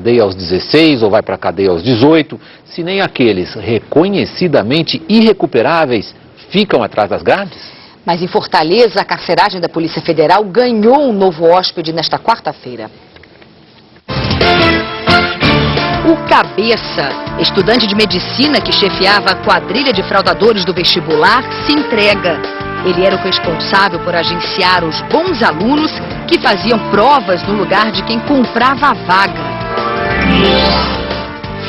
cadeia aos 16 ou vai para a cadeia aos 18, se nem aqueles reconhecidamente irrecuperáveis ficam atrás das grades? Mas em Fortaleza, a carceragem da Polícia Federal ganhou um novo hóspede nesta quarta-feira. O Cabeça, estudante de medicina que chefiava a quadrilha de fraudadores do vestibular, se entrega. Ele era o responsável por agenciar os bons alunos que faziam provas no lugar de quem comprava a vaga.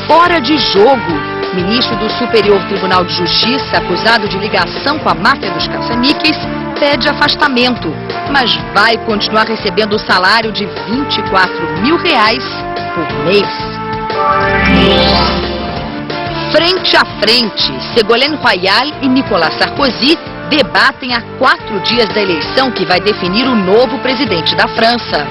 Fora de jogo, ministro do Superior Tribunal de Justiça, acusado de ligação com a máfia dos caça-níqueis, pede afastamento, mas vai continuar recebendo o salário de R$24 mil por mês. Frente a frente, Ségolène Royal e Nicolas Sarkozy debatem há 4 dias da eleição que vai definir o novo presidente da França.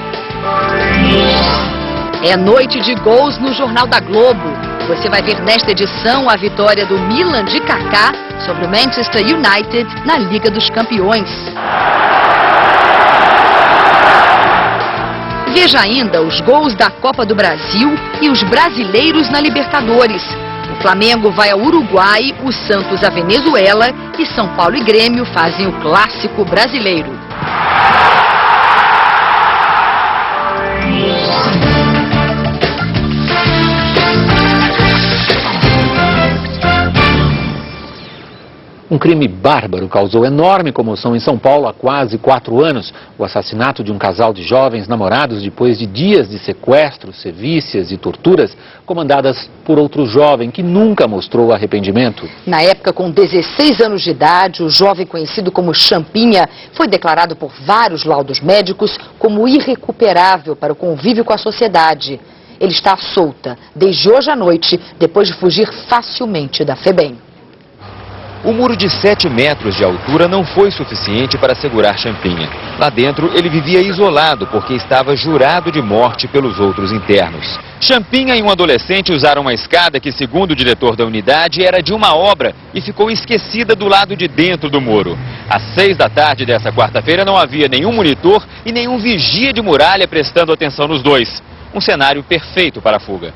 É noite de gols no Jornal da Globo. Você vai ver nesta edição a vitória do Milan de Kaká sobre o Manchester United na Liga dos Campeões. Veja ainda os gols da Copa do Brasil e os brasileiros na Libertadores. O Flamengo vai ao Uruguai, o Santos à Venezuela e São Paulo e Grêmio fazem o clássico brasileiro. Um crime bárbaro causou enorme comoção em São Paulo há quase 4 anos. O assassinato de um casal de jovens namorados depois de dias de sequestros, sevícias e torturas comandadas por outro jovem que nunca mostrou arrependimento. Na época, com 16 anos de idade, o jovem conhecido como Champinha foi declarado por vários laudos médicos como irrecuperável para o convívio com a sociedade. Ele está à solta desde hoje à noite, depois de fugir facilmente da FEBEM. O muro de 7 metros de altura não foi suficiente para segurar Champinha. Lá dentro, ele vivia isolado porque estava jurado de morte pelos outros internos. Champinha e um adolescente usaram uma escada que, segundo o diretor da unidade, era de uma obra e ficou esquecida do lado de dentro do muro. Às 6 da tarde dessa quarta-feira não havia nenhum monitor e nenhum vigia de muralha prestando atenção nos dois. Um cenário perfeito para a fuga.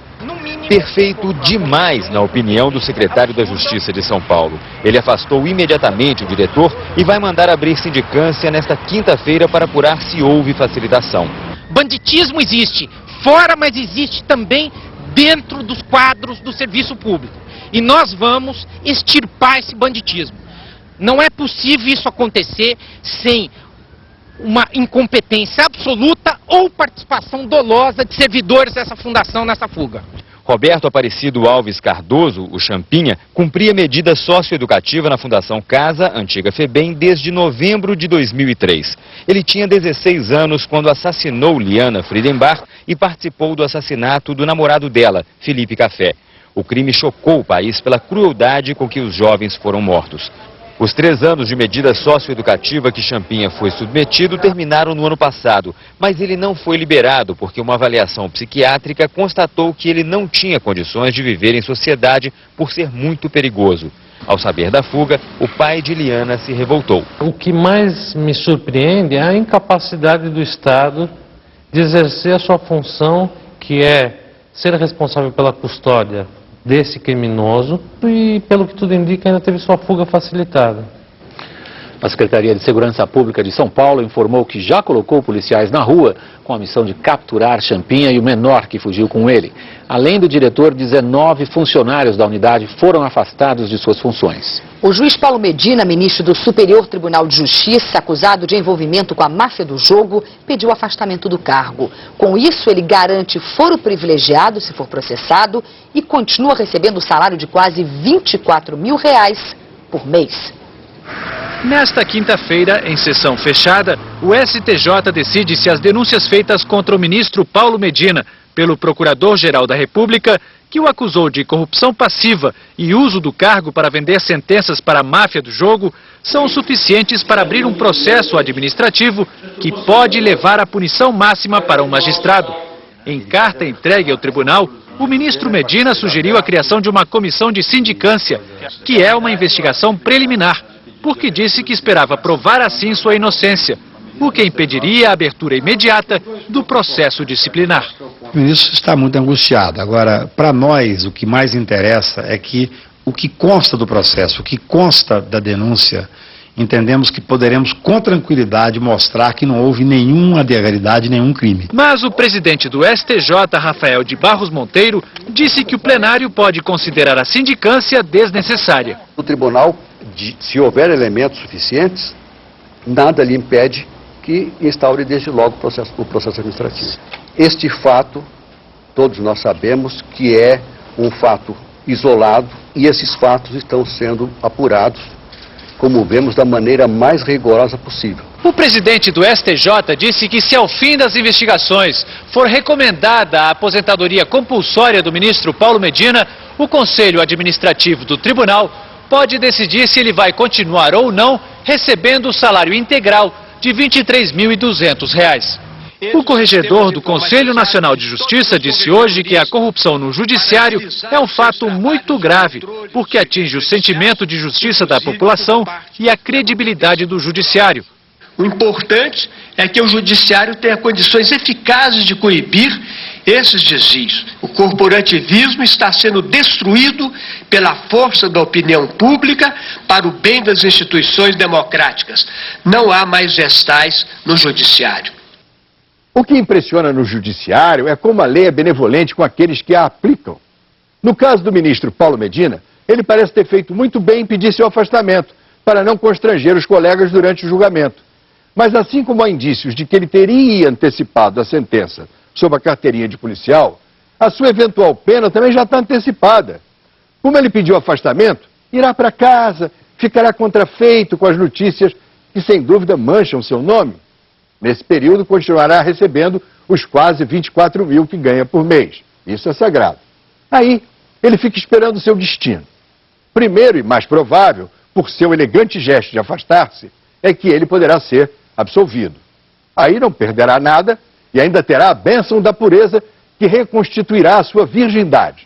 Perfeito demais, na opinião do secretário da Justiça de São Paulo. Ele afastou imediatamente o diretor e vai mandar abrir sindicância nesta quinta-feira para apurar se houve facilitação. Banditismo existe fora, mas existe também dentro dos quadros do serviço público. E nós vamos extirpar esse banditismo. Não é possível isso acontecer sem uma incompetência absoluta ou participação dolosa de servidores dessa fundação nessa fuga. Roberto Aparecido Alves Cardoso, o Champinha, cumpria medida socioeducativa na Fundação Casa, antiga FEBEM, desde novembro de 2003. Ele tinha 16 anos quando assassinou Liana Friedenbach e participou do assassinato do namorado dela, Felipe Café. O crime chocou o país pela crueldade com que os jovens foram mortos. Os 3 anos de medida socioeducativa que Champinha foi submetido terminaram no ano passado, mas ele não foi liberado porque uma avaliação psiquiátrica constatou que ele não tinha condições de viver em sociedade por ser muito perigoso. Ao saber da fuga, o pai de Liana se revoltou. O que mais me surpreende é a incapacidade do Estado de exercer a sua função, que é ser responsável pela custódia desse criminoso e, pelo que tudo indica, ainda teve sua fuga facilitada. A Secretaria de Segurança Pública de São Paulo informou que já colocou policiais na rua com a missão de capturar Champinha e o menor que fugiu com ele. Além do diretor, 19 funcionários da unidade foram afastados de suas funções. O juiz Paulo Medina, ministro do Superior Tribunal de Justiça, acusado de envolvimento com a máfia do jogo, pediu afastamento do cargo. Com isso, ele garante foro privilegiado se for processado e continua recebendo o salário de quase R$24 mil por mês. Nesta quinta-feira, em sessão fechada, o STJ decide se as denúncias feitas contra o ministro Paulo Medina pelo Procurador-Geral da República, que o acusou de corrupção passiva e uso do cargo para vender sentenças para a máfia do jogo, são suficientes para abrir um processo administrativo que pode levar à punição máxima para um magistrado. Em carta entregue ao tribunal, o ministro Medina sugeriu a criação de uma comissão de sindicância, que é uma investigação preliminar, porque disse que esperava provar assim sua inocência, o que impediria a abertura imediata do processo disciplinar. próprio ministro está muito angustiado. Agora, para nós, o que mais interessa é que o que consta do processo, o que consta da denúncia, entendemos que poderemos com tranquilidade mostrar que não houve nenhuma ilegalidade, nenhum crime. Mas o presidente do STJ, Rafael de Barros Monteiro, disse que o plenário pode considerar a sindicância desnecessária. O tribunal, se houver elementos suficientes, nada lhe impede que instaure desde logo o processo administrativo. Este fato, todos nós sabemos que é um fato isolado e esses fatos estão sendo apurados, como vemos, da maneira mais rigorosa possível. O presidente do STJ disse que se ao fim das investigações for recomendada a aposentadoria compulsória do ministro Paulo Medina, o Conselho Administrativo do Tribunal pode decidir se ele vai continuar ou não recebendo o salário integral de R$ 23.200. O corregedor do Conselho Nacional de Justiça disse hoje que a corrupção no judiciário é um fato muito grave, porque atinge o sentimento de justiça da população e a credibilidade do judiciário. O importante é que o judiciário tenha condições eficazes de coibir esses desvios. O corporativismo está sendo destruído pela força da opinião pública para o bem das instituições democráticas. Não há mais gestais no judiciário. O que impressiona no judiciário é como a lei é benevolente com aqueles que a aplicam. No caso do ministro Paulo Medina, ele parece ter feito muito bem em pedir seu afastamento, para não constranger os colegas durante o julgamento. Mas assim como há indícios de que ele teria antecipado a sentença sob a carteirinha de policial, a sua eventual pena também já está antecipada. Como ele pediu afastamento, irá para casa, ficará contrafeito com as notícias que sem dúvida mancham seu nome. Nesse período, continuará recebendo os quase 24 mil que ganha por mês. Isso é sagrado. Aí, ele fica esperando o seu destino. Primeiro e mais provável, por seu elegante gesto de afastar-se, é que ele poderá ser absolvido. Aí não perderá nada e ainda terá a bênção da pureza que reconstituirá a sua virgindade.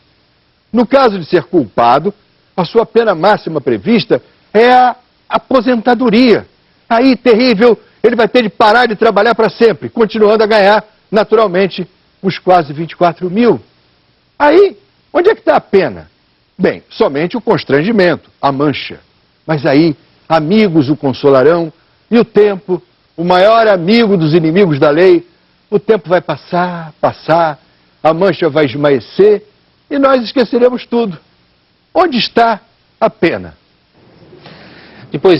No caso de ser culpado, a sua pena máxima prevista é a aposentadoria. Aí, terrível, ele vai ter de parar de trabalhar para sempre, continuando a ganhar, naturalmente, os quase 24 mil. Aí, onde é que está a pena? Bem, somente o constrangimento, a mancha. Mas aí, amigos o consolarão e o tempo, o maior amigo dos inimigos da lei, o tempo vai passar, a mancha vai esmaecer e nós esqueceremos tudo. Onde está a pena? Depois